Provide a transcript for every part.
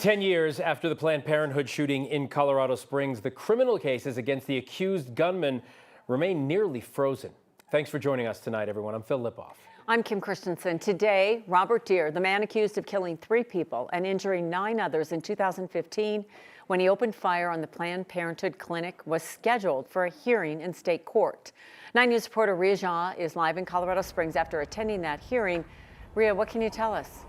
10 years after the Planned Parenthood shooting in Colorado Springs, the criminal cases against the accused gunman remain nearly frozen. Thanks for joining us tonight, everyone. I'm Phil Lipoff. I'm Kim Christensen. Today, Robert Deere, the man accused of killing 3 people and injuring 9 others in 2015 when he opened fire on the Planned Parenthood clinic, was scheduled for a hearing in state court. 9 News reporter Ria Jha is live in Colorado Springs after attending that hearing. Ria, what can you tell us?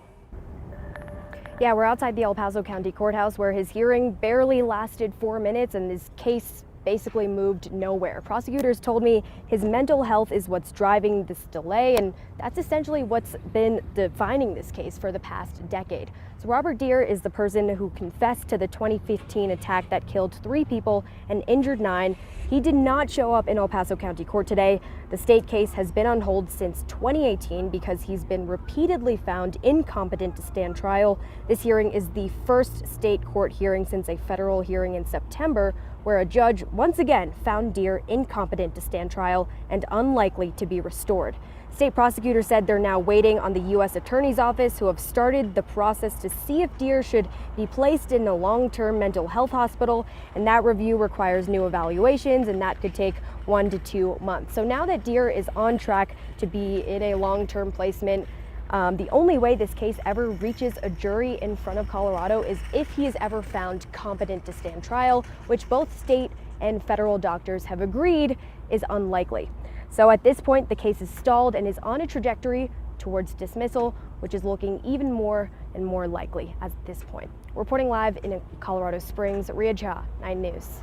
Yeah, we're outside the El Paso County Courthouse where his hearing barely lasted 4 minutes and his case basically moved nowhere. Prosecutors told me his mental health is what's driving this delay, and that's essentially what's been defining this case for the past decade. So Robert Deere is the person who confessed to the 2015 attack that killed 3 people and injured 9. He did not show up in El Paso County Court today. The state case has been on hold since 2018 because he's been repeatedly found incompetent to stand trial. This hearing is the first state court hearing since a federal hearing in September, where a judge once again found Deere incompetent to stand trial and unlikely to be restored. State prosecutors said they're now waiting on the U.S. Attorney's Office, who have started the process to see if Deere should be placed in a long-term mental health hospital, and that review requires new evaluations, and that could take 1 to 2 months. So now that Deere is on track to be in a long-term placement, the only way this case ever reaches a jury in front of Colorado is if he is ever found competent to stand trial, which both state and federal doctors have agreed is unlikely. So at this point, the case is stalled and is on a trajectory towards dismissal, which is looking even more and more likely at this point. Reporting live in Colorado Springs, Ria Jha, 9 News.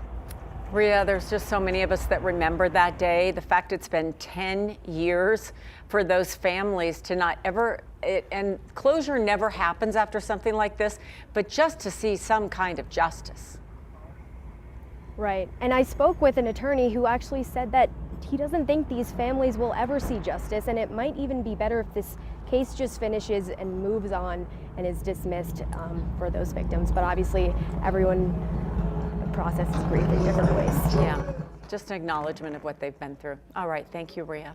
Ria, there's just so many of us that remember that day. The fact it's been 10 years for those families to not ever, and closure never happens after something like this, but just to see some kind of justice. Right, and I spoke with an attorney who actually said that he doesn't think these families will ever see justice, and it might even be better if this case just finishes and moves on and is dismissed for those victims. But obviously, everyone processes grief in different ways. Yeah, just an acknowledgement of what they've been through. All right, thank you, Ria.